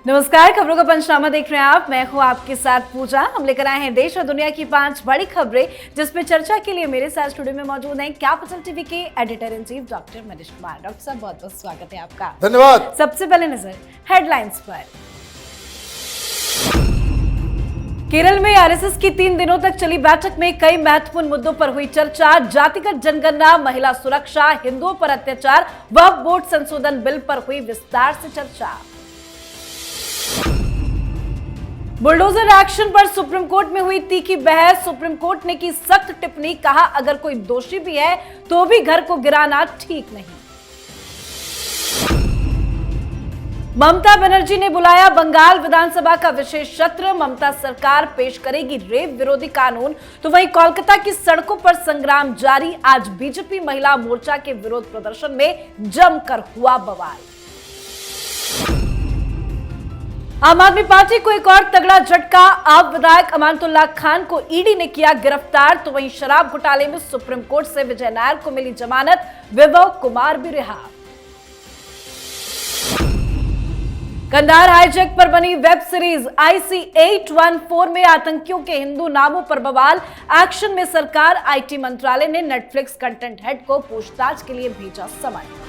नमस्कार, खबरों का पंचनामा देख रहे हैं आप। मैं हूं आपके साथ पूजा। हम लेकर आए हैं देश और दुनिया की 5 बड़ी खबरें, जिसमें चर्चा के लिए मेरे साथ स्टूडियो में मौजूद हैं कैपिटल टीवी के editor in chief doctor Manish Kumar. Doctor साहब, बहुत बहुत स्वागत है आपका। धन्यवाद। सबसे पहले नजर हेडलाइंस पर। केरल में आरएसएस की 3 दिनों तक चली बैठक में कई महत्वपूर्ण मुद्दों पर हुई चर्चा। जातिगत जनगणना, महिला सुरक्षा, हिंदुओं पर अत्याचार, वक्फ बोर्ड संशोधन बिल पर हुई विस्तार से चर्चा। बुलडोजर एक्शन पर सुप्रीम कोर्ट में हुई तीखी बहस। सुप्रीम कोर्ट ने की सख्त टिप्पणी, कहा अगर कोई दोषी भी है तो भी घर को गिराना ठीक नहीं। ममता बनर्जी ने बुलाया बंगाल विधानसभा का विशेष सत्र। ममता सरकार पेश करेगी रेप विरोधी कानून, तो वहीं कोलकाता की सड़कों पर संग्राम जारी। आज बीजेपी महिला मोर्चा के विरोध प्रदर्शन में जमकर हुआ बवाल। आम आदमी पार्टी को एक और तगड़ा झटका। आप विधायक अमानतुल्लाह खान को ईडी ने किया गिरफ्तार, तो वहीं शराब घोटाले में सुप्रीम कोर्ट से विजय नायर को मिली जमानत। विभव कुमार भी रिहा। कंधार हाईजैक पर बनी वेब सीरीज IC-814 में आतंकियों के हिंदू नामों पर बवाल। एक्शन में सरकार। आईटी मंत्रालय ने नेटफ्लिक्स कंटेंट हेड को पूछताछ के लिए भेजा समन।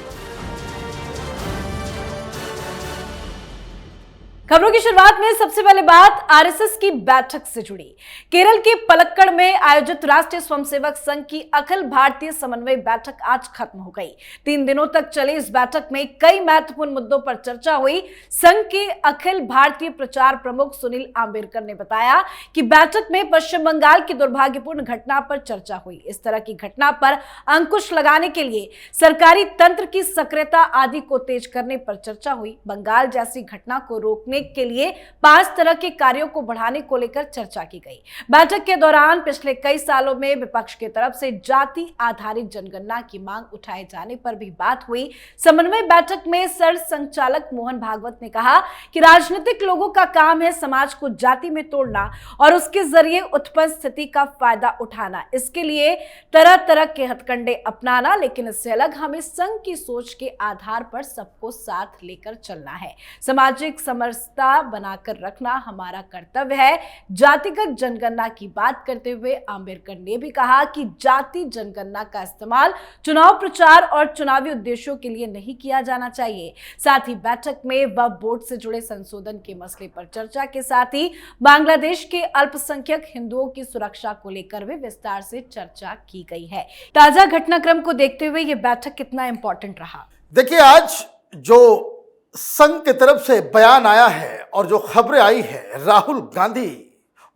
खबरों की शुरुआत में सबसे पहले बात आरएसएस की बैठक से जुड़ी। केरल के पलक्कड़ में आयोजित राष्ट्रीय स्वयंसेवक संघ की अखिल भारतीय समन्वय बैठक आज खत्म हो गई। 3 दिनों तक चली इस बैठक में कई महत्वपूर्ण मुद्दों पर चर्चा हुई। संघ के अखिल भारतीय प्रचार प्रमुख सुनील आंबेडकर ने बताया कि बैठक में पश्चिम बंगाल की दुर्भाग्यपूर्ण घटना पर चर्चा हुई। इस तरह की घटना पर अंकुश लगाने के लिए सरकारी तंत्र की सक्रियता आदि को तेज करने पर चर्चा हुई। बंगाल जैसी घटना को रोकने के लिए 5 तरह के कार्यों को बढ़ाने को लेकर चर्चा की गई। बैठक के दौरान पिछले कई सालों में विपक्ष की तरफ से जाति आधारित जनगणना की मांग उठाए जाने पर भी बात हुई। समन्वय बैठक में सर संचालक मोहन भागवत ने कहा कि राजनीतिक लोगों का काम है समाज को जाति में तोड़ना और उसके जरिए उत्पन्न स्थिति का फायदा उठाना। इसके लिए तरह तरह के हथकंडे अपनाना, लेकिन इससे अलग हमें संघ की सोच के आधार पर सबको साथ लेकर चलना है। सामाजिक समरसता बनाकर रखना हमारा कर्तव्य है। जातिगत जनगणना की बात करते हुए आंबेडकर ने भी कहा कि जाति जनगणना का इस्तेमाल चुनाव प्रचार और चुनावी उद्देश्यों के लिए नहीं किया जाना चाहिए। साथ ही बैठक में वक्फ बोर्ड से जुड़े संशोधन के मसले पर चर्चा के साथ ही बांग्लादेश के अल्पसंख्यक हिंदुओं की सुरक्षा को लेकर भी विस्तार से चर्चा की गई है। ताजा घटनाक्रम को देखते हुए यह बैठक कितना इंपॉर्टेंट रहा? देखिए, आज जो संघ की तरफ से बयान आया है और जो खबरें आई है, राहुल गांधी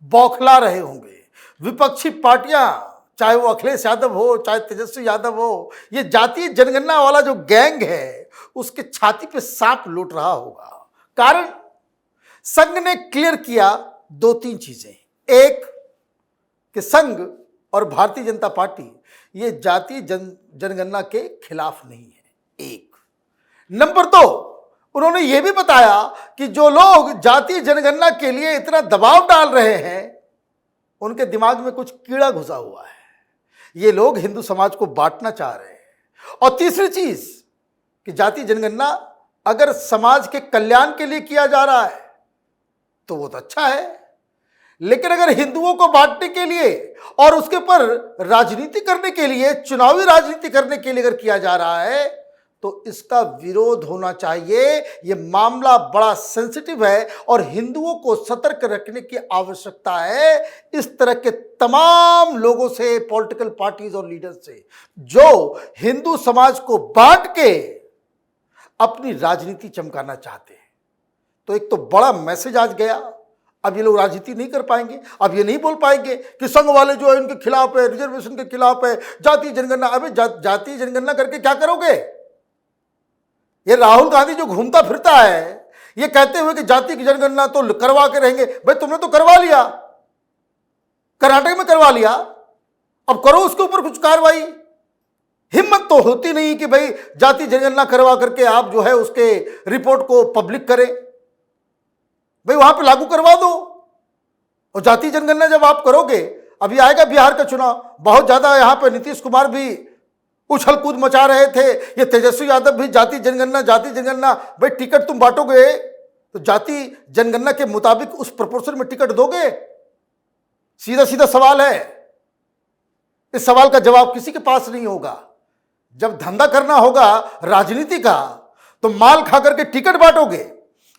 बौखला रहे होंगे। विपक्षी पार्टियां, चाहे वो अखिलेश यादव हो, चाहे तेजस्वी यादव हो, ये जातीय जनगणना वाला जो गैंग है उसके छाती पे सांप लूट रहा होगा। कारण संघ ने क्लियर किया 2-3 चीजें। एक कि संघ और भारतीय जनता पार्टी ये जातीय जनगणना के खिलाफ नहीं है। एक नंबर 2, उन्होंने ये भी बताया कि जो लोग जातीय जनगणना के लिए इतना दबाव डाल रहे हैं उनके दिमाग में कुछ कीड़ा घुसा हुआ है। ये लोग हिंदू समाज को बांटना चाह रहे हैं। और तीसरी चीज कि जातीय जनगणना अगर समाज के कल्याण के लिए किया जा रहा है तो वो तो अच्छा है, लेकिन अगर हिंदुओं को बांटने के लिए और उसके ऊपर राजनीति करने के लिए, चुनावी राजनीति करने के लिए अगर किया जा रहा है तो इसका विरोध होना चाहिए। यह मामला बड़ा सेंसिटिव है और हिंदुओं को सतर्क रखने की आवश्यकता है इस तरह के तमाम लोगों से, पॉलिटिकल पार्टीज और लीडर्स से, जो हिंदू समाज को बांट के अपनी राजनीति चमकाना चाहते हैं। तो एक तो बड़ा मैसेज आज गया। अब ये लोग राजनीति नहीं कर पाएंगे। अब ये नहीं बोल पाएंगे कि संघ वाले जो है उनके खिलाफ है, रिजर्वेशन के खिलाफ है, जातीय जनगणना। अबे जातीय जनगणना करके क्या करोगे? ये राहुल गांधी जो घूमता फिरता है ये कहते हुए कि जाति की जनगणना तो करवा के रहेंगे। भाई, तुमने तो करवा लिया, कर्नाटक में करवा लिया, अब करो उसके ऊपर कुछ कार्रवाई। हिम्मत तो होती नहीं कि भाई जाति जनगणना करवा करके आप जो है उसके रिपोर्ट को पब्लिक करें। भाई, वहां पे लागू करवा दो। और जाति जनगणना जब आप करोगे, अभी आएगा बिहार का चुनाव, बहुत ज्यादा यहां पे नीतीश कुमार भी उछल कूद मचा रहे थे, ये तेजस्वी यादव भी जाति जनगणना। भाई टिकट तुम बांटोगे तो जाति जनगणना के मुताबिक उस प्रोपोर्शन में टिकट दोगे? सीधा सीधा सवाल है। इस सवाल का जवाब किसी के पास नहीं होगा। जब धंधा करना होगा राजनीति का, तो माल खा करके टिकट बांटोगे,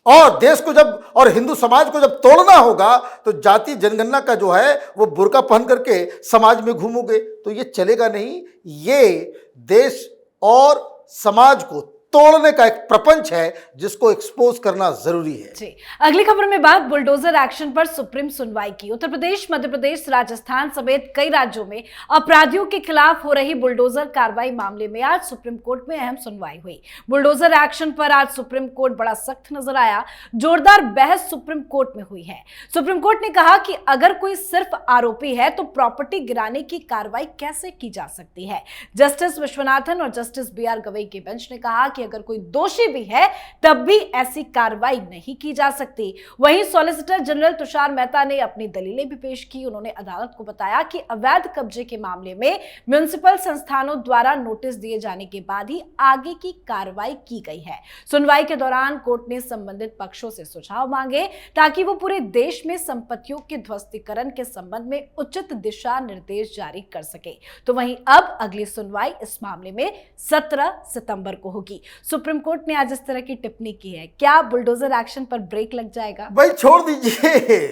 और देश को जब और हिंदू समाज को जब तोड़ना होगा तो जाति जनगणना का जो है वो बुर्का पहन करके समाज में घूमोगे, तो ये चलेगा नहीं। ये देश और समाज को तोड़ने का एक प्रपंच है जिसको एक्सपोज करना जरूरी है। जी, अगली खबर में बात बुलडोजर एक्शन पर सुप्रीम सुनवाई की। उत्तर प्रदेश, मध्य प्रदेश, राजस्थान समेत कई राज्यों में अपराधियों के खिलाफ हो रही बुलडोजर कार्रवाई मामले में आज सुप्रीम कोर्ट में अहम सुनवाई हुई। बुलडोजर एक्शन पर आज सुप्रीम कोर्ट बड़ा सख्त नजर आया। जोरदार बहस सुप्रीम कोर्ट में हुई है। सुप्रीम कोर्ट ने कहा कि अगर कोई सिर्फ आरोपी है तो प्रॉपर्टी गिराने की कार्रवाई कैसे की जा सकती है। जस्टिस विश्वनाथन और जस्टिस BR गवई के बेंच ने कहा कि अगर कोई दोषी भी है तब भी ऐसी कार्रवाई नहीं की जा सकती। वहीं सॉलिसिटर जनरल तुषार मेहता ने अपनी दलीलें भी पेश की। उन्होंने अदालत को बताया कि अवैध कब्जे के मामले में म्युनिसिपल संस्थानों द्वारा नोटिस दिए जाने के बाद ही आगे की कार्रवाई की गई है। सुनवाई के दौरान कोर्ट ने संबंधित पक्षों से सुझाव मांगे ताकि वो पूरे देश में संपत्तियों के ध्वस्तीकरण के संबंध में उचित दिशा निर्देश जारी कर सके। तो वहीं अब अगली सुनवाई इस मामले में 17 सितंबर को होगी। सुप्रीम कोर्ट ने आज इस तरह की टिप्पणी की है। क्या बुलडोजर एक्शन पर ब्रेक लग जाएगा? भाई छोड़ दीजिए,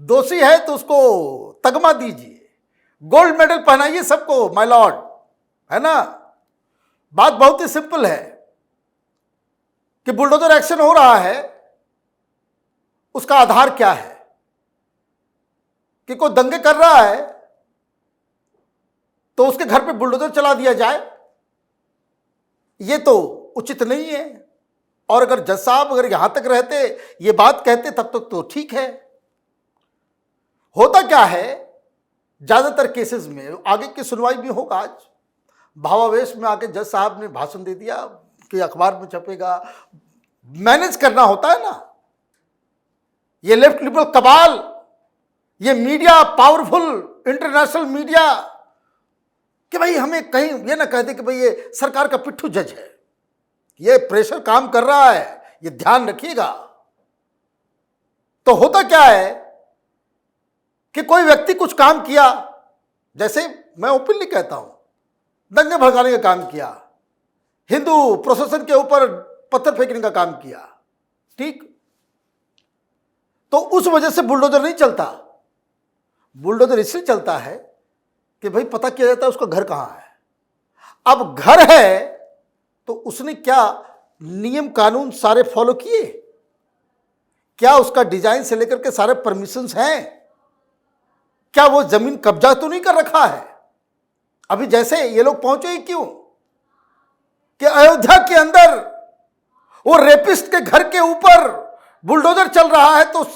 दोषी है तो उसको तगमा दीजिए, गोल्ड मेडल पहनाइए सबको, माय लॉर्ड, है ना। बात बहुत ही सिंपल है कि बुलडोजर एक्शन हो रहा है, उसका आधार क्या है? कि कोई दंगे कर रहा है तो उसके घर पे बुलडोजर चला दिया जाए, ये तो उचित नहीं है। और अगर जज साहब अगर यहां तक रहते, ये बात कहते, तब तक तो ठीक है। होता क्या है, ज्यादातर केसेस में आगे की सुनवाई भी होगा। आज भावावेश में आके जज साहब ने भाषण दे दिया कि अखबार में छपेगा, मैनेज करना होता है ना। ये लेफ्ट लिबरल कबाल, ये मीडिया, पावरफुल इंटरनेशनल मीडिया, कि भाई हमें कहीं ये ना कह दे कि भाई ये सरकार का पिट्ठू जज है, ये प्रेशर काम कर रहा है, ये ध्यान रखिएगा। तो होता क्या है कि कोई व्यक्ति कुछ काम किया, जैसे मैं ओपनली कहता हूं, दंगे भड़काने का काम किया, हिंदू प्रोसेशन के ऊपर पत्थर फेंकने का काम किया, ठीक, तो उस वजह से बुलडोजर नहीं चलता। बुलडोजर इसलिए चलता है कि भाई पता किया जाता है उसका घर कहां है। अब घर है तो उसने क्या नियम कानून सारे फॉलो किए? क्या उसका डिजाइन से लेकर के सारे परमिशंस हैं? क्या वो जमीन कब्जा तो नहीं कर रखा है? अभी जैसे ये लोग पहुंचे ही क्यों कि अयोध्या के अंदर वो रेपिस्ट के घर के ऊपर बुलडोजर चल रहा है, तो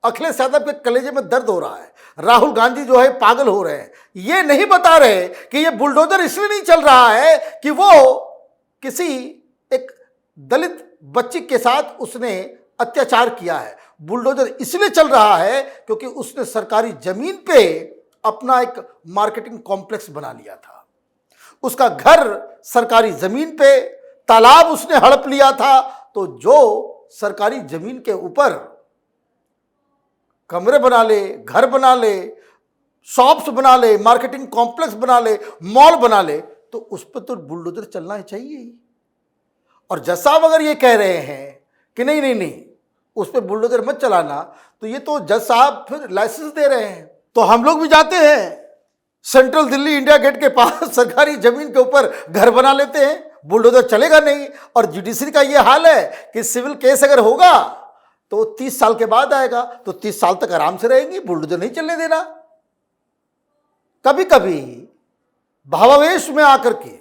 अखिलेश यादव के कलेजे में दर्द हो रहा है। राहुल गांधी जो है पागल हो रहे हैं, ये नहीं बता रहे कि ये बुलडोजर इसलिए नहीं चल रहा है कि वो किसी एक दलित बच्ची के साथ उसने अत्याचार किया है। बुलडोजर इसलिए चल रहा है क्योंकि उसने सरकारी जमीन पे अपना एक मार्केटिंग कॉम्प्लेक्स बना लिया था। उसका घर सरकारी जमीन पे, तालाब उसने हड़प लिया था। तो जो सरकारी जमीन के ऊपर कमरे बना ले, घर बना ले, शॉप्स बना ले, मार्केटिंग कॉम्प्लेक्स बना ले, मॉल बना ले, तो उस पर तो बुलडोजर चलना ही चाहिए। और जज साहब अगर ये कह रहे हैं कि नहीं नहीं नहीं उस पर बुलडोजर मत चलाना, तो ये तो जज साहब फिर लाइसेंस दे रहे हैं। तो हम लोग भी जाते हैं सेंट्रल दिल्ली इंडिया गेट के पास सरकारी जमीन के ऊपर घर बना लेते हैं, बुलडोजर चलेगा नहीं। और जुडिशरी का ये हाल है कि सिविल केस अगर होगा तो 30 साल के बाद आएगा, तो 30 साल तक आराम से रहेंगे, बुलडोजर नहीं चलने देना। कभी कभी भावावेश में आकर के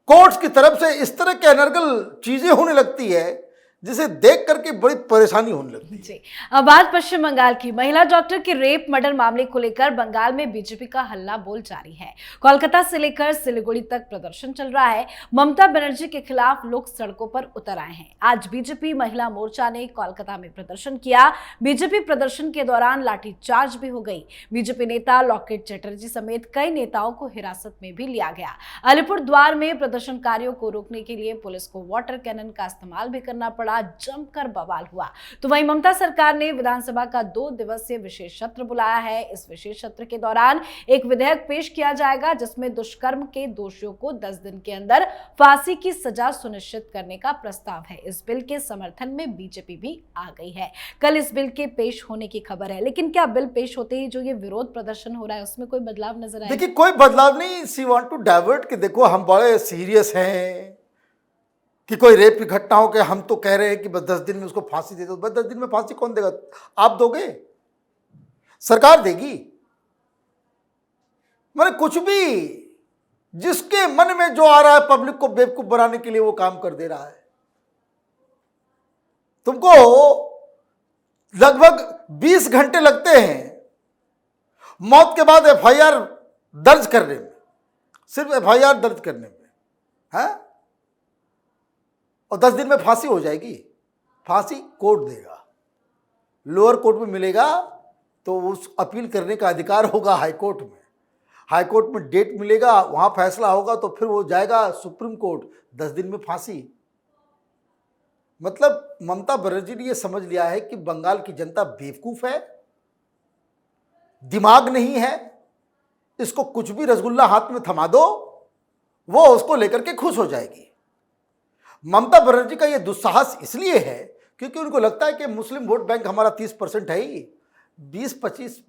कोर्ट्स की तरफ से इस तरह के अनर्गल चीजें होने लगती है जिसे देख करके बड़ी परेशानी होने लगती है। जी, अब बात पश्चिम बंगाल की। महिला डॉक्टर के रेप मर्डर मामले को लेकर बंगाल में बीजेपी का हल्ला बोल जारी है। कोलकाता से लेकर सिलीगुड़ी तक प्रदर्शन चल रहा है। ममता बनर्जी के खिलाफ लोग सड़कों पर उतर आए हैं। आज बीजेपी महिला मोर्चा ने कोलकाता में प्रदर्शन किया। बीजेपी प्रदर्शन के दौरान लाठीचार्ज भी हो गई। बीजेपी नेता लॉकेट चैटर्जी समेत कई नेताओं को हिरासत में भी लिया गया। अलीपुरद्वार में प्रदर्शनकारियों को रोकने के लिए पुलिस को वाटर कैनन का इस्तेमाल भी करना पड़ा। बड़ा जमकर बवाल हुआ। तो वहीं ममता सरकार ने विधानसभा का 2 दिवसीय विशेष सत्र बुलाया है। इस विशेष सत्र के दौरान एक विधेयक पेश किया जाएगा जिसमें दुष्कर्म के दोषियों को 10 दिन के अंदर फांसी की सजा सुनिश्चित करने का प्रस्ताव है। इस बिल के समर्थन में बीजेपी भी आ गई है। कल इस बिल के पेश होने की खबर है, लेकिन क्या बिल पेश होते ही जो ये विरोध प्रदर्शन हो रहा है उसमें कोई बदलाव नजर आएगा? देखिए, कोई बदलाव नहीं। सी वांट टू डाइवर्ट कि देखो हम बड़े सीरियस हैं कि कोई रेप की घटना हो के हम तो कह रहे हैं कि बस 10 दिन में उसको फांसी दे दो। बस 10 दिन में फांसी कौन देगा? आप दोगे? सरकार देगी? मैंने कुछ भी जिसके मन में जो आ रहा है पब्लिक को बेवकूफ बनाने के लिए वो काम कर दे रहा है। तुमको लगभग 20 घंटे लगते हैं मौत के बाद एफआईआर दर्ज करने में, सिर्फ एफआईआर दर्ज करने में है, और 10 दिन में फांसी हो जाएगी। फांसी कोर्ट देगा, लोअर कोर्ट में मिलेगा तो उस अपील करने का अधिकार होगा हाई कोर्ट में। हाई कोर्ट में डेट मिलेगा, वहां फैसला होगा तो फिर वो जाएगा सुप्रीम कोर्ट। 10 दिन में फांसी। मतलब ममता बनर्जी ने यह समझ लिया है कि बंगाल की जनता बेवकूफ है, दिमाग नहीं है, इसको कुछ भी रसगुल्ला हाथ में थमा दो वो उसको लेकर के खुश हो जाएगी। ममता बनर्जी का यह दुस्साहस इसलिए है क्योंकि उनको लगता है कि मुस्लिम वोट बैंक हमारा 30% है ही, 20-25,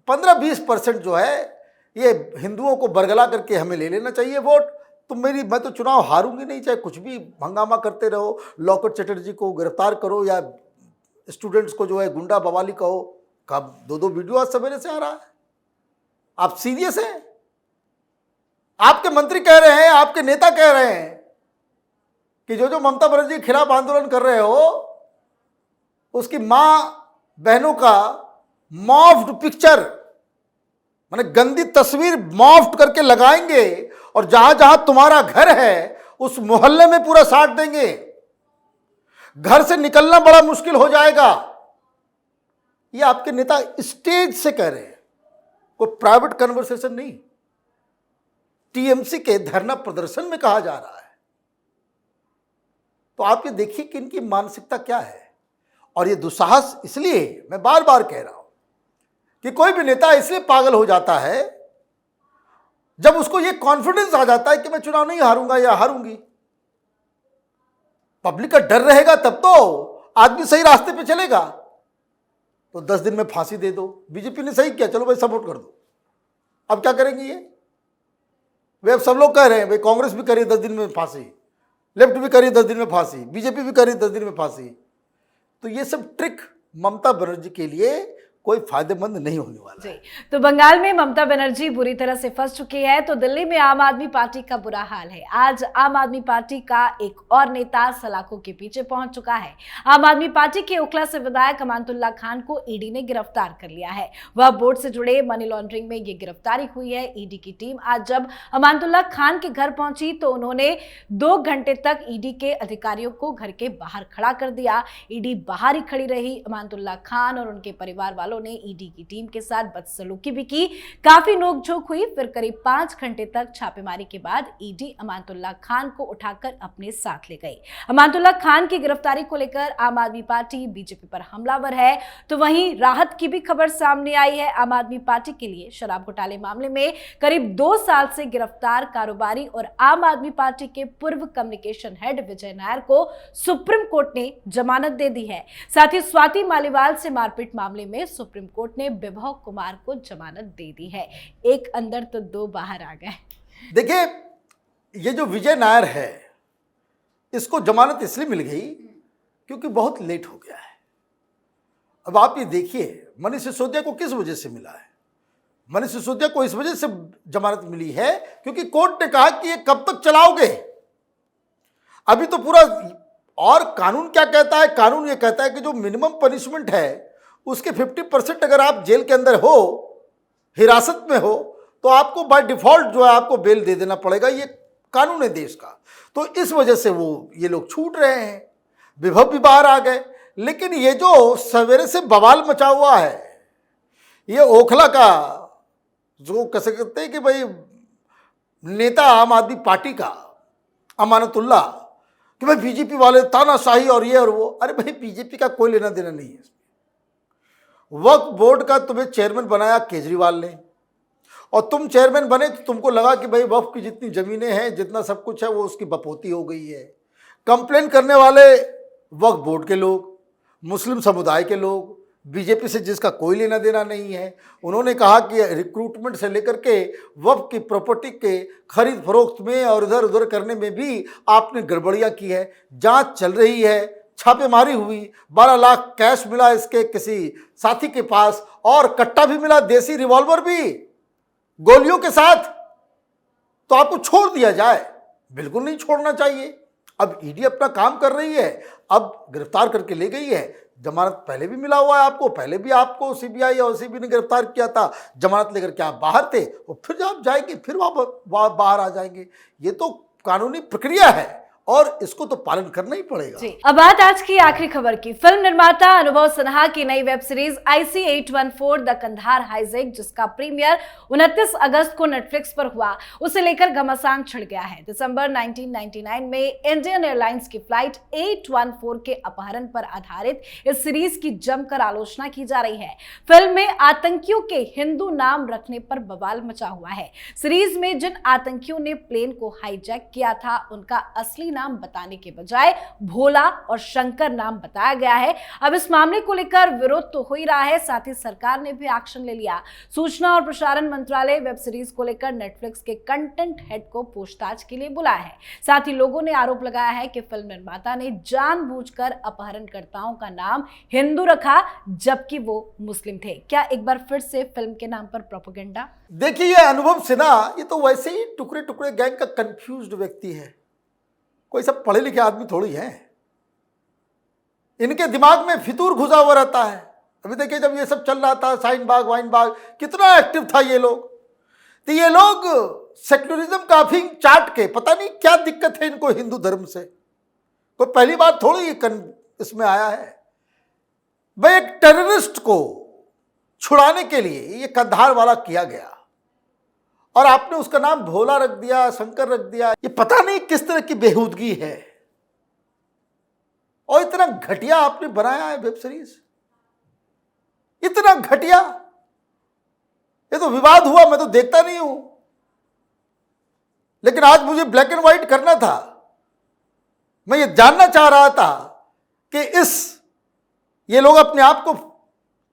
15-20% जो है ये हिंदुओं को बरगला करके हमें ले लेना चाहिए वोट। तो मैं तो चुनाव हारूंगी नहीं, चाहे कुछ भी हंगामा करते रहो, लॉकेट चटर्जी को गिरफ्तार करो या स्टूडेंट्स को जो है गुंडा बवाली कहो। कब 2-2 वीडियो आज सवेरे से आ रहा है। आप सीरियस हैं? आपके मंत्री कह रहे हैं, आपके नेता कह रहे हैं कि जो ममता बनर्जी के खिलाफ आंदोलन कर रहे हो उसकी मां बहनों का मॉफ्ड पिक्चर, माने गंदी तस्वीर मॉफ्ड करके लगाएंगे और जहां जहां तुम्हारा घर है उस मोहल्ले में पूरा साट देंगे। घर से निकलना बड़ा मुश्किल हो जाएगा। ये आपके नेता स्टेज से कह रहे हैं, कोई प्राइवेट कन्वर्सेशन नहीं, टीएमसी के धरना प्रदर्शन में कहा जा रहा है। तो आप ये देखिए कि इनकी मानसिकता क्या है। और ये दुस्साहस इसलिए मैं बार बार कह रहा हूं कि कोई भी नेता इसलिए पागल हो जाता है जब उसको ये कॉन्फिडेंस आ जाता है कि मैं चुनाव नहीं हारूंगा या हारूंगी। पब्लिक का डर रहेगा तब तो आदमी सही रास्ते पे चलेगा। तो 10 दिन में फांसी दे दो, बीजेपी ने सही किया, चलो भाई सपोर्ट कर दो। अब क्या करेंगे ये? वे अब सब लोग कह रहे हैं भाई कांग्रेस भी करिए 10 दिन में फांसी, लेफ्ट भी करिए 10 दिन में फांसी, बीजेपी भी करिए 10 दिन में फांसी। तो ये सब ट्रिक ममता बनर्जी के लिए कोई फायदेमंद नहीं होने वाला है। तो बंगाल में ममता बनर्जी बुरी तरह से फंस चुकी है, तो दिल्ली में आम आदमी पार्टी का बुरा हाल है। आज आम आदमी पार्टी का एक और नेता सलाखों के पीछे पहुंच चुका है। आम आदमी पार्टी के ओखला से विधायक अमानतुल्ला खान को ईडी ने गिरफ्तार कर लिया है। वह बोर्ड से जुड़े मनी लॉन्ड्रिंग में ये गिरफ्तारी हुई है। ईडी की टीम आज जब अमानतुल्ला खान के घर पहुंची तो उन्होंने 2 घंटे तक ईडी के अधिकारियों को घर के बाहर खड़ा कर दिया। ईडी बाहर ही खड़ी रही। अमानतुल्ला खान और उनके परिवार वालों ने ईडी की टीम के साथ बदसलूकी भी की। काफी नोकझोंक हुई। फिर करीब 5 घंटे तक छापेमारी के बाद ईडी अमानतुल्ला खान को उठाकर अपने साथ ले गई। अमानतुल्ला खान की गिरफ्तारी को लेकर आम आदमी पार्टी बीजेपी पर हमलावर है। तो वहीं राहत की भी खबर सामने आई है। आम आदमी पार्टी के लिए शराब घोटाले मामले में करीब 2 साल से गिरफ्तार कारोबारी और आम आदमी पार्टी के पूर्व कम्युनिकेशन हेड विजय नायर को सुप्रीम कोर्ट ने जमानत दे दी है। साथ ही स्वाति मालीवाल से मारपीट मामले में सुप्रीम कोर्ट ने विभव कुमार को जमानत दे दी है। एक अंदर तो 2 बाहर आ गए। देखिए, ये जो विजय नायर है इसको जमानत इसलिए मिल गई क्योंकि बहुत लेट हो गया है। अब आप ये देखिए मनीष सिसोदिया को किस वजह से मिला है। मनीष सिसोदिया को इस वजह से जमानत मिली है क्योंकि कोर्ट ने कहा कि ये कब तक चलाओगे। अभी तो पूरा, और कानून क्या कहता है? कानून ये कहता है कि जो मिनिमम पनिशमेंट है उसके 50% अगर आप जेल के अंदर हो, हिरासत में हो, तो आपको बाय डिफॉल्ट जो है आपको बेल दे देना पड़ेगा। ये कानून है देश का। तो इस वजह से ये लोग छूट रहे हैं। विभव भी बाहर आ गए। लेकिन ये जो सवेरे से बवाल मचा हुआ है, ये ओखला का जो कह सकते हैं कि भाई नेता आम आदमी पार्टी का अमानतुल्ला, कि भाई बीजेपी वाले तानाशाही और ये और वो। अरे भाई बीजेपी का कोई लेना देना नहीं है। वक्फ बोर्ड का तुम्हें चेयरमैन बनाया केजरीवाल ने, और तुम चेयरमैन बने तो तुमको लगा कि भाई वक्फ की जितनी जमीनें हैं, जितना सब कुछ है, वो उसकी बपोती हो गई है। कंप्लेन करने वाले वक्फ बोर्ड के लोग, मुस्लिम समुदाय के लोग, बीजेपी से जिसका कोई लेना देना नहीं है। उन्होंने कहा कि रिक्रूटमेंट से लेकर के वक्फ की प्रॉपर्टी के खरीद फरोख्त में और इधर उधर करने में भी आपने गड़बड़ियां की है। जांच चल रही है, छापेमारी हुई, 12 लाख कैश मिला इसके किसी साथी के पास, और कट्टा भी मिला, देसी रिवॉल्वर भी गोलियों के साथ। तो आपको छोड़ दिया जाए? बिल्कुल नहीं छोड़ना चाहिए। अब ईडी अपना काम कर रही है, अब गिरफ्तार करके ले गई है। जमानत पहले भी मिला हुआ है आपको, पहले भी आपको सीबीआई और सीबी ने गिरफ्तार किया था, जमानत लेकर के आप बाहर थे, और फिर आप जाएंगे, फिर वापस बाहर आ जाएंगे। ये तो कानूनी प्रक्रिया है और इसको तो पालन करना ही पड़ेगा। जी, अब बात आज की आखिरी खबर की। फिल्म निर्माता अनुभव सिन्हा की नई web series IC-814 the Kandahar hijack, जिसका प्रीमियर 29 अगस्त को नेटफ्लिक्स पर हुआ, उसे लेकर घमासान छिड़ गया है। दिसंबर 1999 में इंडियन एयरलाइंस की फ्लाइट 814 के अपहरण पर आधारित इस सीरीज की जमकर आलोचना की जा रही है। फिल्म में आतंकियों के हिंदू नाम रखने पर बवाल मचा हुआ है। सीरीज में जिन आतंकियों ने प्लेन को हाईजैक किया था, उनका असली नाम बताने के बजाय भोला और शंकर नाम बताया गया है। अब इस मामले को लेकर विरोध तो हो ही रहा है, साथ ही सरकार ने भी एक्शन ले लिया। सूचना और प्रसारण मंत्रालय वेब सीरीज को लेकर नेटफ्लिक्स के कंटेंट हेड को पूछताछ के लिए बुलाया है। साथ ही लोगों ने आरोप लगाया है कि फिल्म निर्माता ने जानबूझकर अपहरणकर्ताओं का नाम हिंदू रखा, जबकि वो मुस्लिम थे। क्या एक बार फिर से फिल्म के नाम पर प्रोपेगेंडा? देखिए, ये अनुभव सिन्हा ये तो वैसे ही टुकड़े टुकड़े गैंग का कंफ्यूज्ड व्यक्ति है, कोई सब पढ़े लिखे आदमी थोड़ी है। इनके दिमाग में फितूर घुसा हुआ रहता है। अभी देखिए, जब ये सब चल रहा था, शाहीन बाग वाइन बाग, कितना एक्टिव था ये लोग। तो ये लोग सेक्युलरिज्म का अफीम चाट के, पता नहीं क्या दिक्कत है इनको हिंदू धर्म से। कोई पहली बार थोड़ी इसमें आया है। भाई एक टेररिस्ट को छुड़ाने के लिए ये कंधार वाला किया गया, और आपने उसका नाम भोला रख दिया, शंकर रख दिया। ये पता नहीं किस तरह की बेहूदगी है, और इतना घटिया आपने बनाया है वेब सीरीज, इतना घटिया। ये तो विवाद हुआ, मैं तो देखता नहीं हूं, लेकिन आज मुझे ब्लैक एंड व्हाइट करना था। मैं ये जानना चाह रहा था कि ये लोग अपने आप को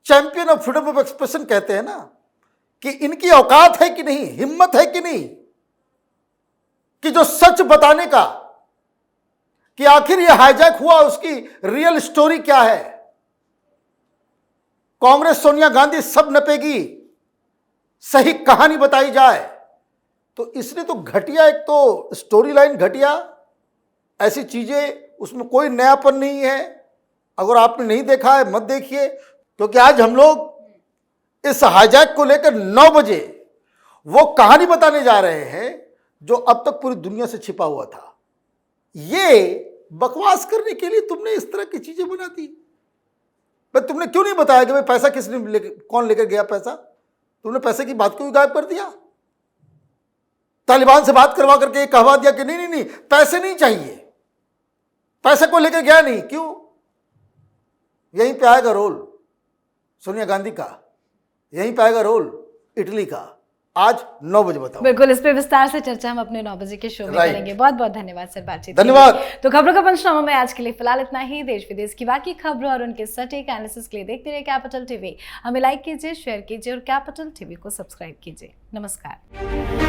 champion of freedom of expression कहते हैं ना, कि इनकी औकात है कि नहीं, हिम्मत है कि नहीं, कि जो सच बताने का, कि आखिर ये हाईजैक हुआ उसकी रियल स्टोरी क्या है। कांग्रेस सोनिया गांधी सब नपेगी, सही कहानी बताई जाए। तो इसने तो घटिया, एक तो स्टोरी लाइन घटिया, ऐसी चीजें, उसमें कोई नयापन नहीं है। अगर आपने नहीं देखा है मत देखिए, क्योंकि आज हम लोग इस हाईजैक को लेकर 9 बजे वो कहानी बताने जा रहे हैं जो अब तक पूरी दुनिया से छिपा हुआ था। ये बकवास करने के लिए तुमने इस तरह की चीजें बना दी। भाई तुमने क्यों नहीं बताया कि भाई पैसा कौन लेकर गया पैसा? तुमने पैसे की बात को भी गायब कर दिया। तालिबान से बात करवा करके कहवा दिया कि नहीं नहीं नहीं, पैसे नहीं चाहिए, पैसे को लेकर गया नहीं। क्यों? यहीं पे आएगा रोल सोनिया गांधी का, यहीं पे आएगा रोल इटली का। आज 9 बजे बताओ। बिल्कुल, इस पे विस्तार से चर्चा हम अपने 9 बजे के शो में करेंगे। बहुत बहुत धन्यवाद सर बातचीत। धन्यवाद। तो खबरों का पंचनामा में आज के लिए फिलहाल इतना ही। देश विदेश की बाकी खबरों और उनके सटीक एनालिसिस के लिए देखते रहिए कैपिटल टीवी। हमें लाइक कीजिए, शेयर कीजिए और कैपिटल टीवी को सब्सक्राइब कीजिए। नमस्कार।